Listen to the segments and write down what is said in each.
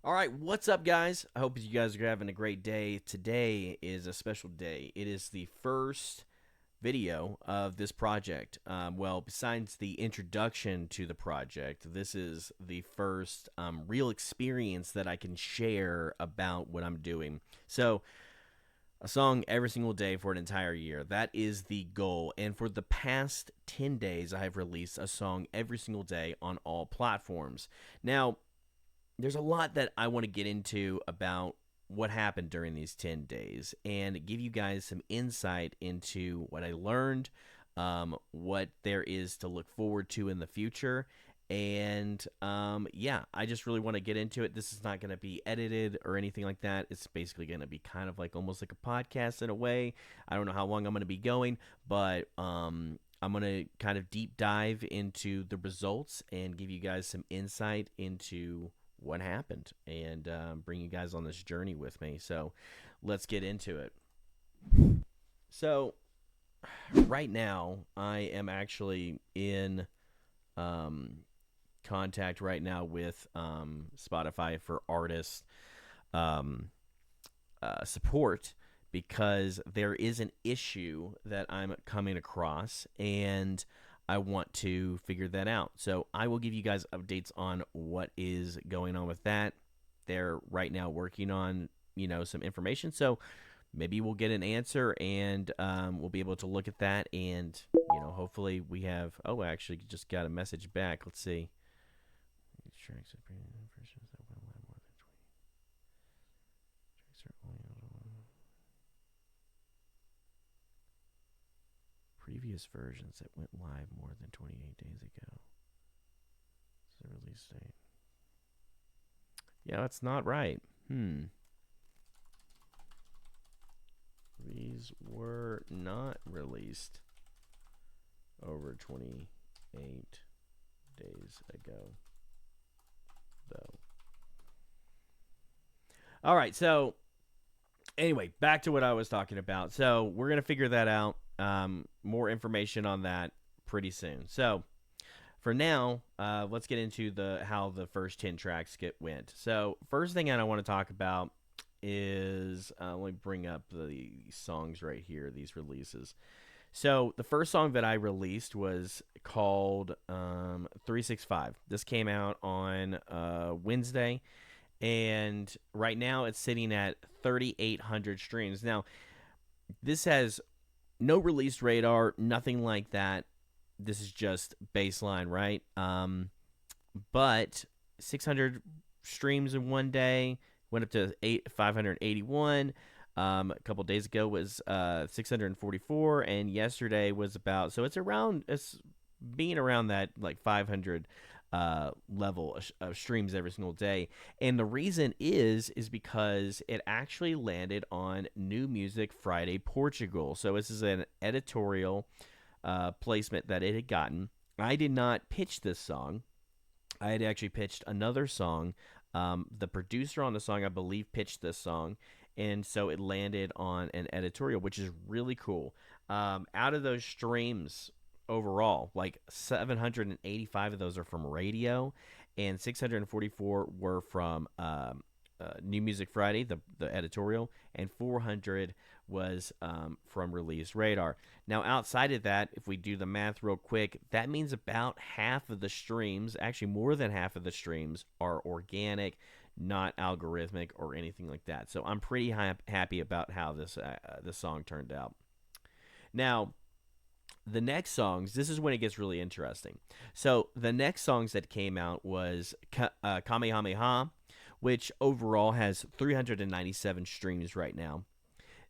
All right, what's up, guys? I hope you guys are having a great day. Today is a special day. It is the first video of this project. Well, besides the introduction to the project, this is the first real experience that I can share about what I'm doing. So, a song every single day for an entire year. That is the goal. And for the past 10 days, I have released a song every single day on all platforms. Now, there's a lot that I want to get into about what happened during these 10 days and give you guys some insight into what I learned, what there is to look forward to in the future. And yeah, I just really want to get into it. This is not going to be edited or anything like that. It's basically going to be kind of like almost like a podcast in a way. I don't know how long I'm going to be going, but I'm going to kind of deep dive into the results and give you guys some insight into what happened and bring you guys on this journey with me. So let's get into it. So, right now, I am actually in um, contact right now with Spotify for artist um, support because there is an issue that I'm coming across and I want to figure that out. So I will give you guys updates on what is going on with that. They're right now working on, some information. So maybe we'll get an answer and we'll be able to look at that and, hopefully we have. Oh, I actually just got a message back. Let's see. Previous versions that went live more than 28 days ago. It's the release date. Yeah, that's not right. These were not released over 28 days ago, though. All right, so anyway, back to what I was talking about. So we're going to figure that out. More information on that pretty soon. So for now, let's get into how the first 10 tracks went. So first thing I want to talk about is let me bring up the songs right here, these releases. So the first song that I released was called 365. This came out on Wednesday, and right now it's sitting at 3,800 streams. Now, this has no release radar, nothing like that. This is just baseline, right? But 600 streams in one day, went up to 581. A couple days ago was 644, and yesterday was about. So it's being around that like 500 level of streams every single day. And the reason is because it actually landed on New Music Friday Portugal. So this is an editorial placement that it had gotten. I did not pitch this song. I had actually pitched another song. The producer on the song, I believe, pitched this song, and so it landed on an editorial, which is really cool. Out of those streams overall, like 785 of those are from radio, and 644 were from New Music Friday, the editorial, and 400 was from Release Radar. Now, outside of that, if we do the math real quick, that means about half of the streams, actually more than half of the streams, are organic, not algorithmic or anything like that. So I'm pretty happy about how this song turned out. Now, the next songs, this is when it gets really interesting. So the next songs that came out was Kamehameha, which overall has 397 streams right now.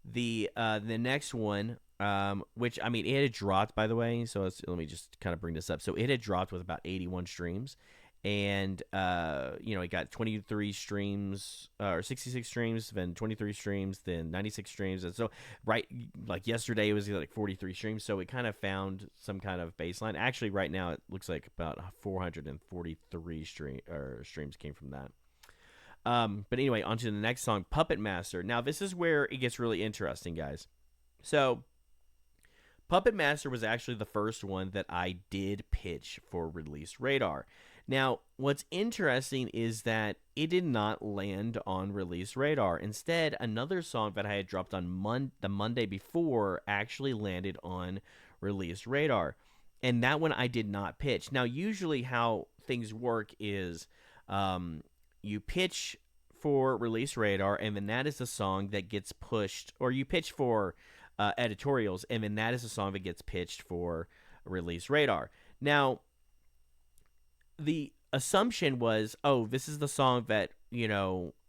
The next one, which I mean, it had dropped, by the way. So let me just kind of bring this up. So it had dropped with about 81 streams, and it got 23 streams or 66 streams, then 23 streams, then 96 streams, and so right, like yesterday it was like 43 streams. So it kind of found some kind of baseline. Actually, right now it looks like about 443 streams came from that. But anyway, on to the next song, Puppet Master. Now, this is where it gets really interesting, guys. So, Puppet Master was actually the first one that I did pitch for Release Radar. Now, what's interesting is that it did not land on release radar. Instead, another song that I had dropped on the Monday before actually landed on release radar. And that one I did not pitch. Now, usually how things work is you pitch for release radar, and then that is the song that gets pushed, or you pitch for editorials, and then that is the song that gets pitched for release radar. Now, the assumption was, oh, this is the song that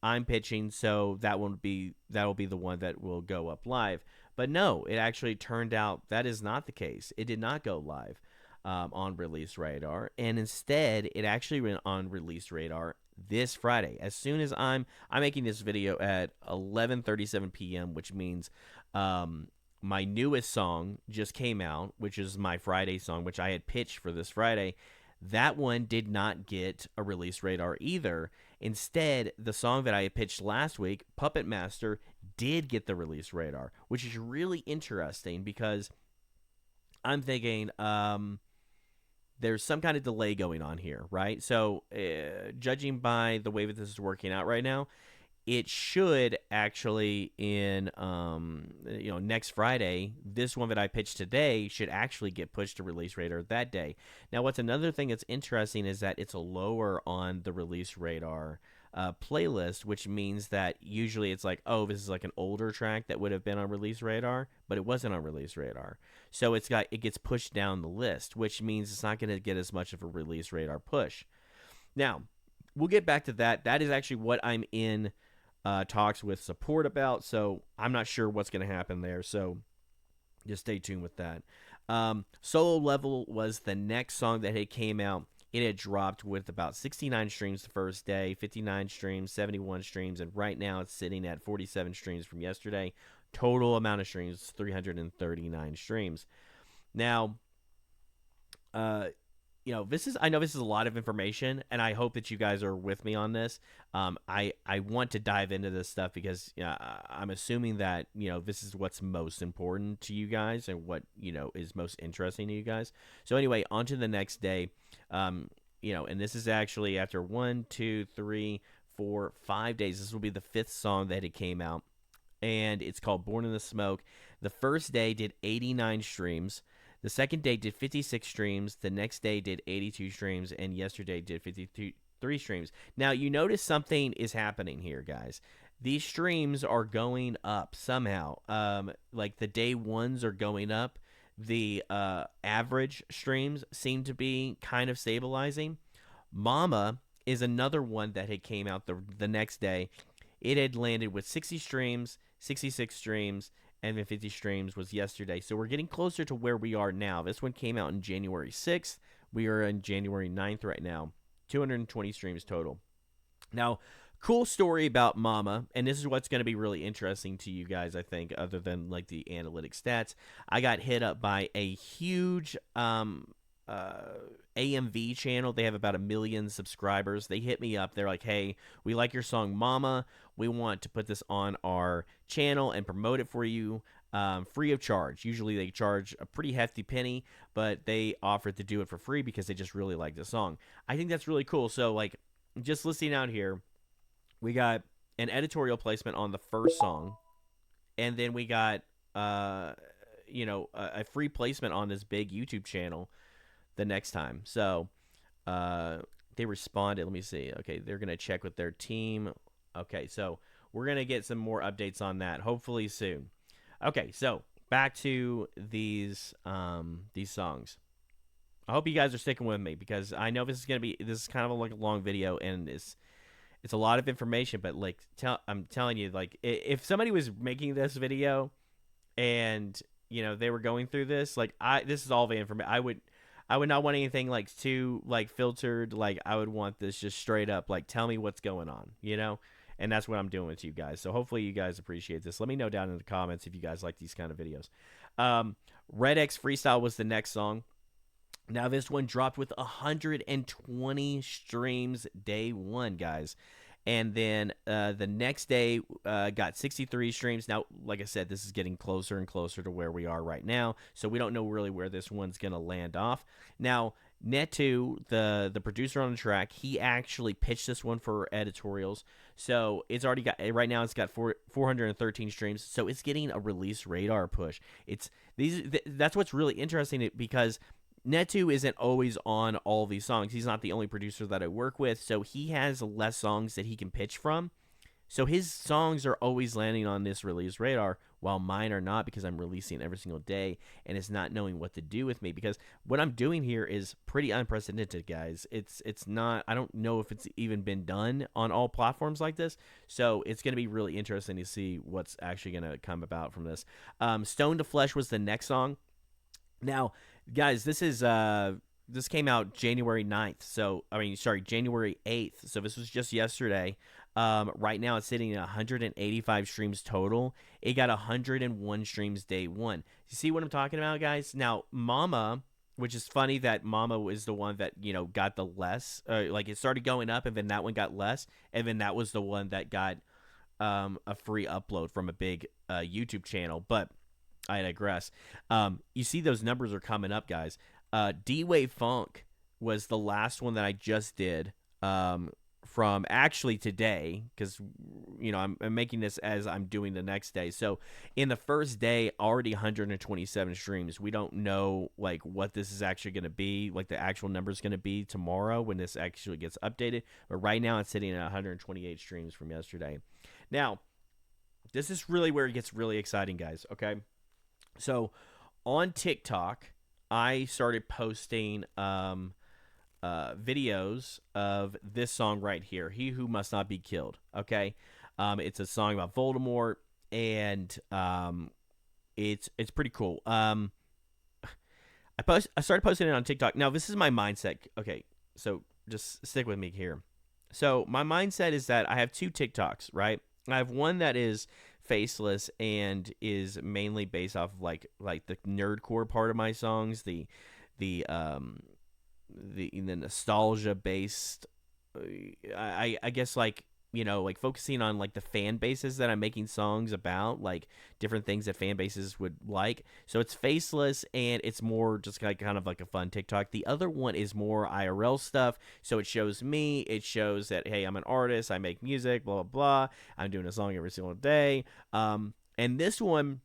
I'm pitching, so that'll be the one that will go up live. But no, it actually turned out that is not the case. It did not go live on Release Radar, and instead, it actually went on Release Radar this Friday. As soon as I'm making this video at 11:37 p.m., which means my newest song just came out, which is my Friday song, which I had pitched for this Friday. That one did not get a release radar either. Instead, the song that I had pitched last week, Puppet Master, did get the release radar, which is really interesting because I'm thinking there's some kind of delay going on here, right? So, judging by the way that this is working out right now, it should actually in next Friday, this one that I pitched today should actually get pushed to release radar that day. Now, what's another thing that's interesting is that it's lower on the release radar playlist, which means that usually it's like, oh, this is like an older track that would have been on release radar, but it wasn't on release radar. So it gets pushed down the list, which means it's not going to get as much of a release radar push. Now, we'll get back to that. That is actually what I'm in talks with support about, so I'm not sure what's going to happen there, so just stay tuned with that. Solo Level was the next song that had came out. It had dropped with about 69 streams the first day, 59 streams, 71 streams, and right now it's sitting at 47 streams from yesterday. Total amount of streams, 339 streams. Now, I know this is a lot of information, and I hope that you guys are with me on this. I want to dive into this stuff because I'm assuming that this is what's most important to you guys and what is most interesting to you guys. So anyway, on to the next day. And this is actually after 1, 2, 3, 4, 5 days. This will be the 5th song that it came out, and it's called "Born in the Smoke." The first day did 89 streams. The second day did 56 streams. The next day did 82 streams. And yesterday did 53 streams. Now, you notice something is happening here, guys. These streams are going up somehow. Like the day ones are going up. The average streams seem to be kind of stabilizing. Mama is another one that had came out the next day. It had landed with 60 streams, 66 streams, and then 50 streams was yesterday. So we're getting closer to where we are now. This one came out on January 6th. We are on January 9th right now. 220 streams total. Now, cool story about Mama, and this is what's going to be really interesting to you guys, I think, other than like the analytic stats. I got hit up by a huge AMV channel. They have about 1 million subscribers. They hit me up. They're like, hey, we like your song Mama. We want to put this on our channel and promote it for you free of charge. Usually they charge a pretty hefty penny, but they offered to do it for free because they just really like the song. I think that's really cool. So like just listening out here, we got an editorial placement on the first song, and then we got a free placement on this big YouTube channel the next time. So they responded. Let me see. Okay, they're going to check with their team. Okay, so we're going to get some more updates on that, hopefully soon. Okay, so back to these songs. I hope you guys are sticking with me because I know this is kind of like a long video, and it's a lot of information, but like I'm telling you, like if somebody was making this video and they were going through this, like this is all the information. I would not want anything like too like filtered. Like I would want this just straight up, like tell me what's going on, and that's what I'm doing with you guys. So hopefully you guys appreciate this. Let me know down in the comments if you guys like these kind of videos. Red X Freestyle was the next song. Now this one dropped with 120 streams day one, guys. And then the next day got 63 streams. Now, like I said, this is getting closer and closer to where we are right now. So we don't know really where this one's going to land off. Now, Netu, the producer on the track, he actually pitched this one for editorials. So it's already got right now. It's got 413 streams. So it's getting a release radar push. It's that's what's really interesting because Netu isn't always on all these songs. He's not the only producer that I work with. So he has less songs that he can pitch from. So his songs are always landing on this release radar, while mine are not because I'm releasing every single day, and it's not knowing what to do with me because what I'm doing here is pretty unprecedented, guys. It's not. I don't know if it's even been done on all platforms like this. So it's going to be really interesting to see what's actually going to come about from this. Stone to Flesh was the next song. Now, guys, this came out January 9th. So, I mean, sorry, January 8th. So this was just yesterday. Right now it's sitting at 185 streams total. It got 101 streams day one. You see what I'm talking about, guys? Now, Mama, which is funny that Mama was the one that, got the less. Like, it started going up, and then that one got less. And then that was the one that got a free upload from a big YouTube channel. But I digress. You see those numbers are coming up, guys. D-Wave Funk was the last one that I just did from actually today because, I'm making this as I'm doing the next day. So in the first day, already 127 streams. We don't know, like, what this is actually going to be, like the actual number is going to be tomorrow when this actually gets updated. But right now it's sitting at 128 streams from yesterday. Now, this is really where it gets really exciting, guys, okay? So on TikTok, I started posting videos of this song right here, "He Who Must Not Be Killed." Okay, it's a song about Voldemort, and it's pretty cool. I started posting it on TikTok. Now this is my mindset. Okay, so just stick with me here. So my mindset is that I have two TikToks, right? I have one that is faceless and is mainly based off of like the nerdcore part of my songs, the nostalgia based. I guess like like focusing on like the fan bases that I'm making songs about, like different things that fan bases would like. So it's faceless and it's more just like kind of like a fun TikTok. The other one is more IRL stuff. So it shows me, it shows that, hey, I'm an artist, I make music, blah, blah, blah. I'm doing a song every single day. And this one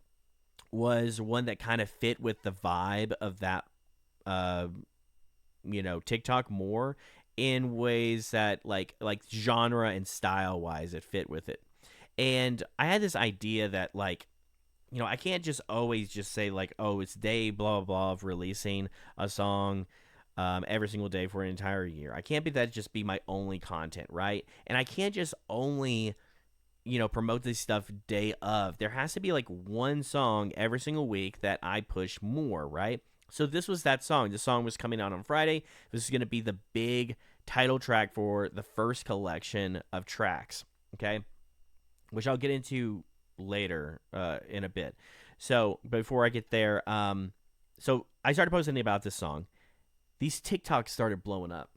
was one that kind of fit with the vibe of that, TikTok more in ways that like genre and style wise it fit with it. And I had this idea that like I can't just always just say like, oh, it's day blah blah blah of releasing a song every single day for an entire year. I can't be that just be my only content, right? And I can't just only promote this stuff day of. There has to be like one song every single week that I push more, right? So this was that song. The song was coming out on Friday. This is going to be the big title track for the first collection of tracks, okay? Which I'll get into later in a bit. So before I get there, so I started posting about this song. These TikToks started blowing up.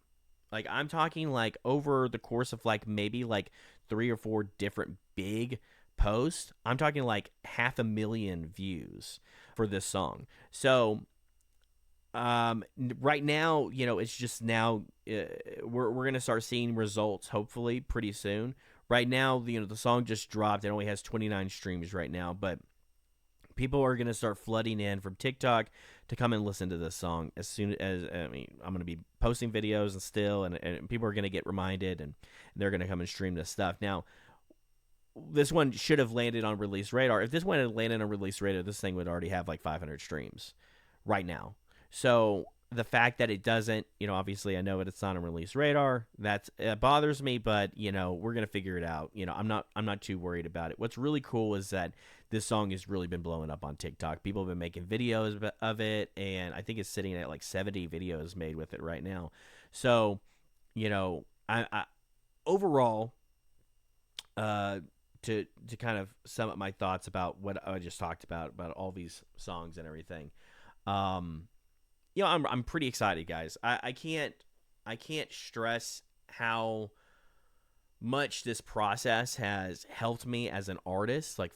Like I'm talking like over the course of like maybe like 3 or 4 different big posts. I'm talking like 500,000 views for this song. So right now, it's just now we're gonna start seeing results hopefully pretty soon. Right now, the song just dropped. It only has 29 streams right now, but people are gonna start flooding in from TikTok to come and listen to this song as soon as I'm gonna be posting videos and people are gonna get reminded and they're gonna come and stream this stuff. Now, this one should have landed on release radar. If this one had landed on release radar, this thing would already have like 500 streams right now. So the fact that it doesn't, obviously I know that it's not on release radar. It bothers me, but we're gonna figure it out. I'm not too worried about it. What's really cool is that this song has really been blowing up on TikTok. People have been making videos of it, and I think it's sitting at like 70 videos made with it right now. So, I overall, to kind of sum up my thoughts about what I just talked about all these songs and everything. I'm pretty excited, guys. I can't stress how much this process has helped me as an artist, like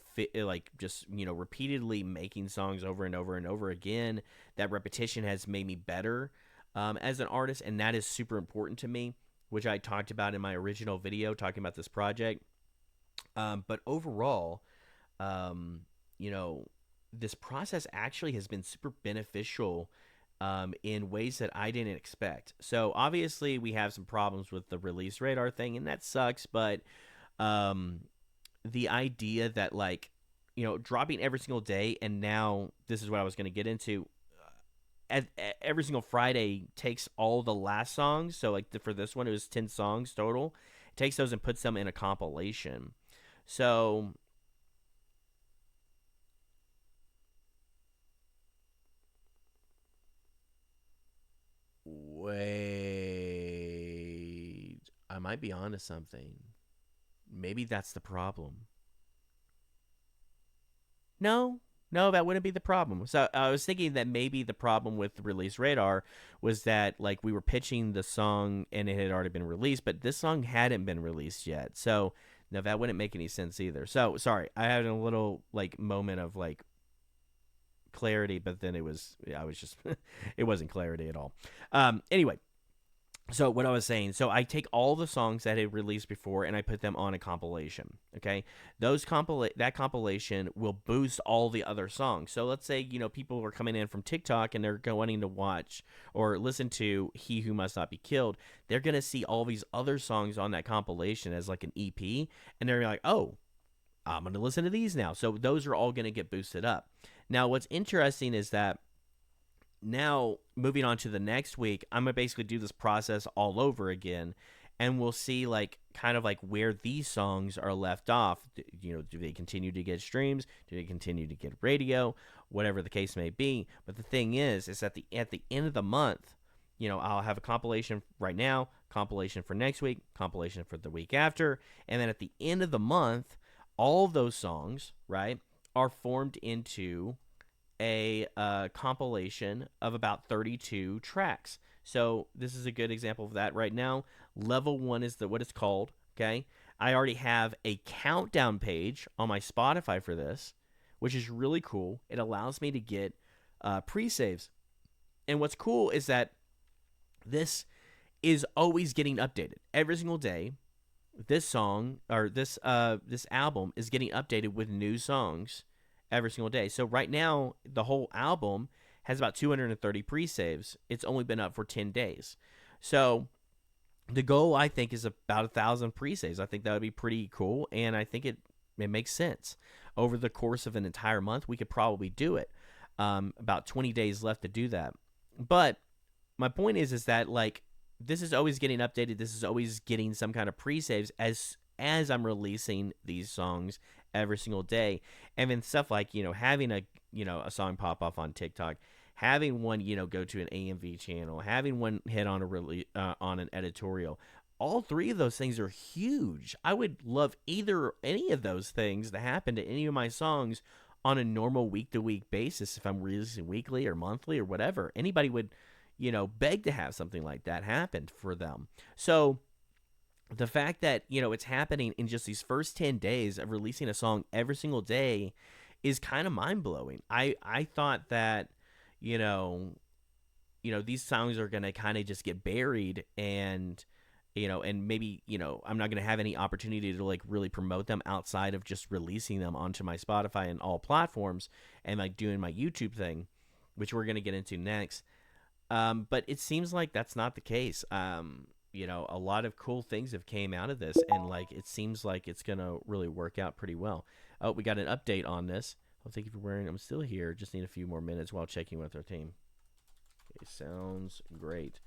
just repeatedly making songs over and over and over again. That repetition has made me better. as an artist, and that is super important to me, which I talked about in my original video talking about this project. But overall, um, you know, this process actually has been super beneficial in ways that I didn't expect. So obviously, we have some problems with the release radar thing, and that sucks. But um, the idea that like, dropping every single day, and now this is what I was going to get into. Every single Friday takes all the last songs. So like for this one, it was 10 songs total. It takes those and puts them in a compilation. So wait, I might be onto something. Maybe that's the problem. No, no, that wouldn't be the problem. So I was thinking that maybe the problem with the release radar was that like we were pitching the song and it had already been released, but this song hadn't been released yet. So no, that wouldn't make any sense either. So sorry, I had a little like moment of like clarity, but then I was just it wasn't clarity at all. Anyway, so what I was saying, so I take all the songs that had released before and I put them on a compilation. Okay, that compilation will boost all the other songs. So let's say people are coming in from TikTok and they're wanting to watch or listen to "He Who Must Not Be Killed." They're gonna see all these other songs on that compilation as like an EP, and they're like, "Oh, I'm gonna listen to these now." So those are all gonna get boosted up. Now, what's interesting is that now moving on to the next week, I'm gonna basically do this process all over again, and we'll see like kind of like where these songs are left off. Do they continue to get streams? Do they continue to get radio? Whatever the case may be. But the thing is that at the end of the month, I'll have a compilation right now, compilation for next week, compilation for the week after, and then at the end of the month, all of those songs, right, are formed into a compilation of about 32 tracks. So this is a good example of that right now. Level one is what it's called. Okay, I already have a countdown page on my Spotify for this, which is really cool. It allows me to get pre-saves, and what's cool is that this is always getting updated every single day. This song or this album is getting updated with new songs every single day. So right now, the whole album has about 230 pre-saves. It's only been up for 10 days. So the goal, I think, is about 1,000 pre-saves. I think that would be pretty cool, and I think it makes sense. Over the course of an entire month, we could probably do it. About 20 days left to do that. But my point is that like this is always getting updated. This is always getting some kind of pre-saves as I'm releasing these songs every single day. And then stuff like, having a song pop off on TikTok, having one, go to an AMV channel, having one hit on on an editorial. All three of those things are huge. I would love any of those things to happen to any of my songs on a normal week to week basis if I'm releasing weekly or monthly or whatever. Anybody would, beg to have something like that happen for them. So the fact that it's happening in just these first 10 days of releasing a song every single day is kind of mind-blowing. I thought that these songs are going to kind of just get buried, and and maybe I'm not going to have any opportunity to like really promote them outside of just releasing them onto my Spotify and all platforms and like doing my YouTube thing, which we're going to get into next. But it seems like that's not the case. A lot of cool things have came out of this, and like it seems like it's gonna really work out pretty well. Oh, we got an update on this. Oh, thank you for wearing. I'm still here. Just need a few more minutes while checking with our team. Okay, sounds great.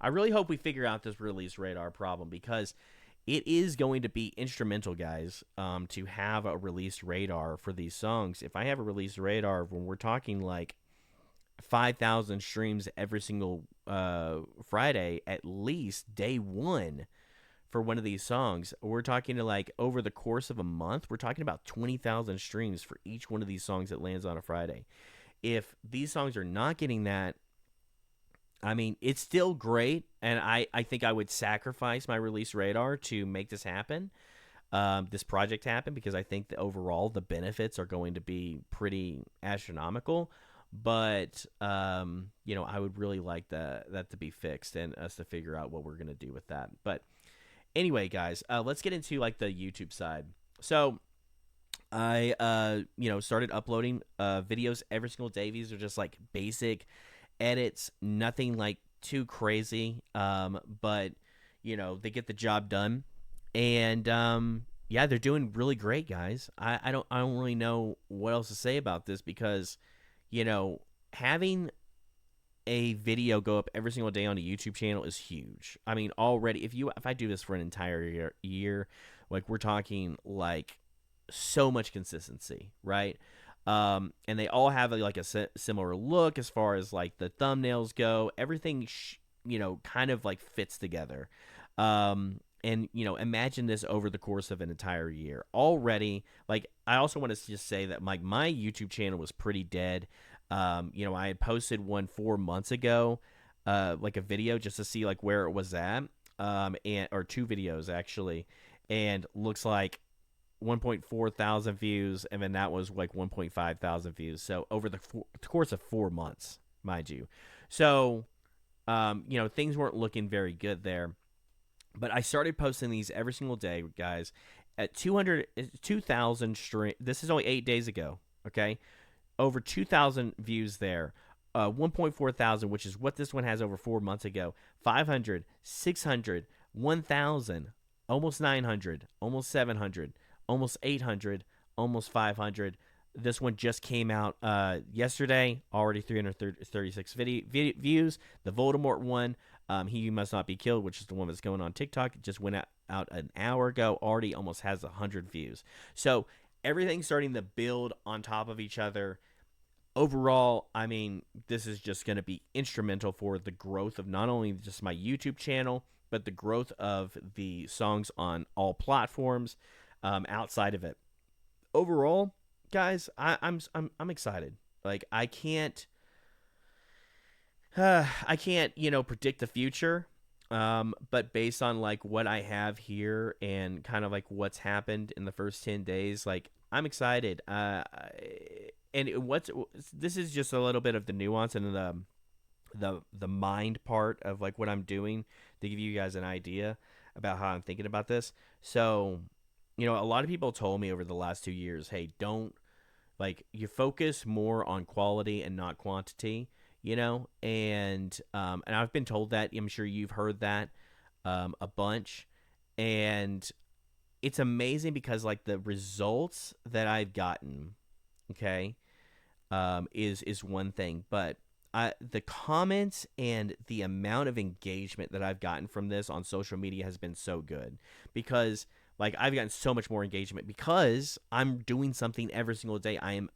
I really hope we figure out this release radar problem because it is going to be instrumental, guys, to have a release radar for these songs. If I have a release radar when we're talking like 5,000 streams every single Friday, at least day one for one of these songs, we're talking to like over the course of a month, we're talking about 20,000 streams for each one of these songs that lands on a Friday. If these songs are not getting that, I mean, it's still great, and I think I would sacrifice my release radar to make this happen, this project happen, because I think that overall the benefits are going to be pretty astronomical. but I would really like that to be fixed and us to figure out what we're gonna do with that. But anyway, guys, let's get into like the YouTube side. So I started uploading videos every single day. These are just like basic edits, nothing like too crazy, but they get the job done. And yeah, they're doing really great, guys. I don't really know what else to say about this because having a video go up every single day on a YouTube channel is huge. I mean, already if I do this for an entire year, like we're talking like so much consistency, right? And they all have like a similar look as far as like the thumbnails go. Everything, kind of like fits together. And imagine this over the course of an entire year. Already, like I also want to just say that my YouTube channel was pretty dead. I had posted one 4 months ago, like a video just to see like where it was at, and or two videos actually, and looks like 1.4 thousand views, and then that was like 1.5 thousand views. So over the course of 4 months, mind you. So, things weren't looking very good there. But I started posting these every single day, guys. At 2,000 stream. This is only 8 days ago. Okay, over 2,000 views there. 1.4 thousand, which is what this one has over 4 months ago. 500, 600, 1,000, almost 900, almost 700, almost 800, almost 500. This one just came out yesterday, already 336 views. The Voldemort one, He Must Not Be Killed, which is the one that's going on TikTok, it just went out an hour ago, already almost has 100 views. So everything's starting to build on top of each other. Overall, I mean, this is just going to be instrumental for the growth of not only just my YouTube channel, but the growth of the songs on all platforms outside of it. Overall, guys, I'm excited. Like I can't predict the future. But based on like what I have here and kind of like what's happened in the first 10 days, like I'm excited. And what's this is just a little bit of the nuance and the mind part of like what I'm doing to give you guys an idea about how I'm thinking about this. So, a lot of people told me over the last 2 years, hey, don't like you focus more on quality and not quantity, and I've been told that. I'm sure you've heard that a bunch, and it's amazing because like the results that I've gotten, okay, is one thing, but the comments and the amount of engagement that I've gotten from this on social media has been so good because like I've gotten so much more engagement because I'm doing something every single day. I am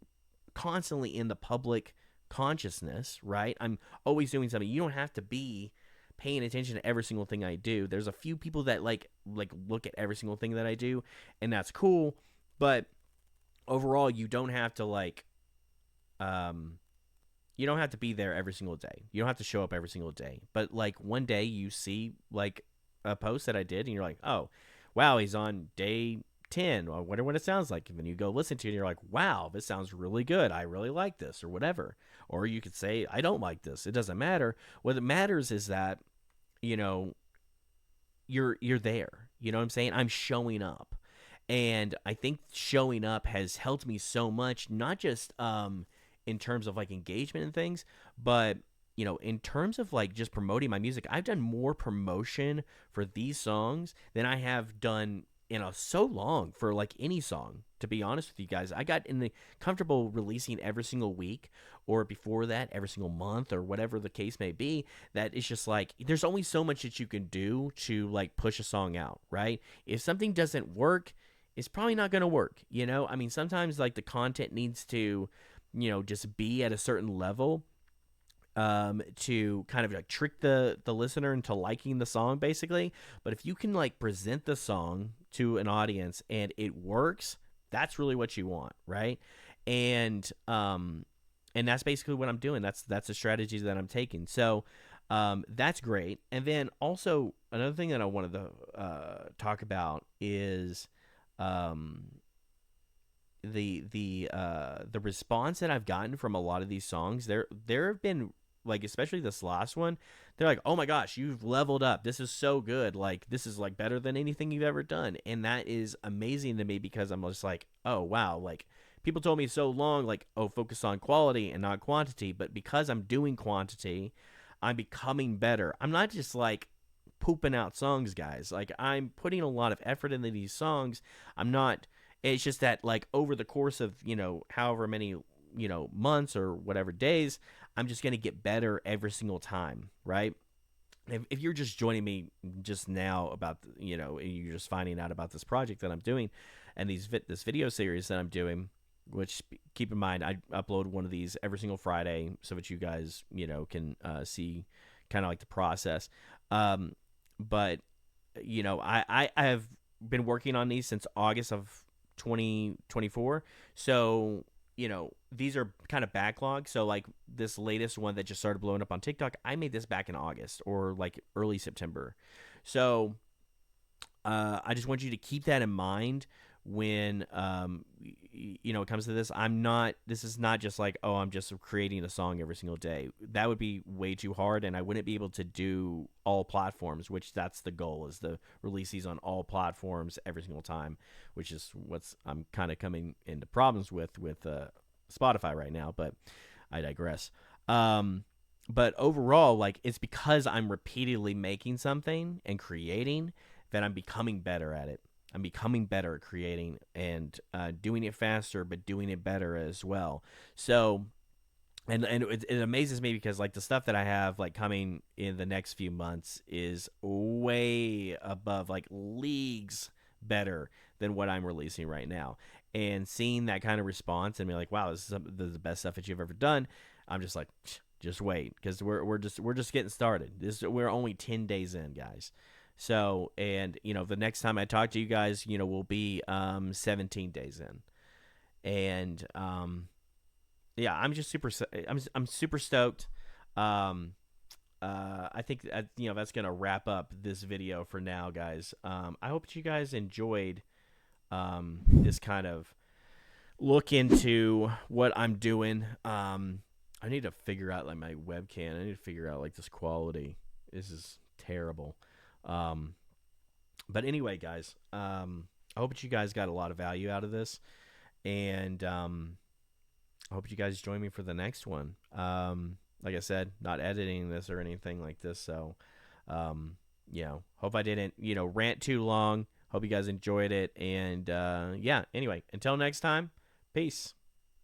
constantly in the public consciousness, right? I'm always doing something. You don't have to be paying attention to every single thing I do. There's a few people that like look at every single thing that I do, and that's cool, but overall you don't have to like you don't have to be there every single day. You don't have to show up every single day. But like one day you see like a post that I did and you're like, "Oh, wow, he's on day 10. I wonder what it sounds like." And then you go listen to it and you're like, "Wow, this sounds really good. I really like this," or whatever. Or you could say, "I don't like this." It doesn't matter. What it matters is that, you know, you're there. You know what I'm saying? I'm showing up. And I think showing up has helped me so much, not just in terms of like engagement and things, but in terms of like just promoting my music. I've done more promotion for these songs than I have done in so long for like any song, to be honest with you guys. I got in the comfortable releasing every single week, or before that every single month, or whatever the case may be. That it's just like there's only so much that you can do to like push a song out, right? If something doesn't work, it's probably not going to work. I mean, sometimes like the content needs to just be at a certain level to kind of like trick the listener into liking the song, basically. But if you can like present the song to an audience and it works, that's really what you want, right? And that's basically what I'm doing. That's the strategies that I'm taking. So that's great. And then also another thing that I wanted to talk about is the response that I've gotten from a lot of these songs, there have been, like, especially this last one, they're like, "Oh my gosh, you've leveled up. This is so good. Like, this is like better than anything you've ever done." And that is amazing to me because I'm just like, "Oh wow, like people told me so long like, "Oh, focus on quality and not quantity." But because I'm doing quantity, I'm becoming better. I'm not just like pooping out songs, guys. Like, I'm putting a lot of effort into these songs. I'm not, it's just that, like, over the course of, however many, months or whatever days, I'm just going to get better every single time, right? If you're just joining me just now about, you're just finding out about this project that I'm doing and this video series that I'm doing, which, keep in mind, I upload one of these every single Friday so that you guys, can see kind of like the process. Um, but I have been working on these since August of 2024. So, these are kind of backlog. So, like, this latest one that just started blowing up on TikTok, I made this back in August or like early September. So, I just want you to keep that in mind when it comes to this. This is not just like, oh, I'm just creating a song every single day. That would be way too hard, and I wouldn't be able to do all platforms, which that's the goal, is to release these on all platforms every single time, which is what's I'm kind of coming into problems with Spotify right now, but I digress. But overall, like, it's because I'm repeatedly making something and creating that I'm becoming better at it. I'm becoming better at creating and doing it faster, but doing it better as well. So, and it amazes me because, like, the stuff that I have, like, coming in the next few months is way above, like, leagues better than what I'm releasing right now. And seeing that kind of response and be like, wow, this is the best stuff that you've ever done. I'm just like, just wait, because we're just getting started. We're only 10 days in, guys. So, and the next time I talk to you guys, we'll be 17 days in, and yeah, I'm just I'm super stoked. Um, I think that's gonna wrap up this video for now, guys. I hope that you guys enjoyed this kind of look into what I'm doing. I need to figure out, like, my webcam. I need to figure out, like, this quality. This is terrible. Um, but anyway, guys, I hope that you guys got a lot of value out of this, and I hope you guys join me for the next one. Like I said, not editing this or anything like this, so hope I didn't rant too long. Hope you guys enjoyed it, and yeah. Anyway, until next time, peace.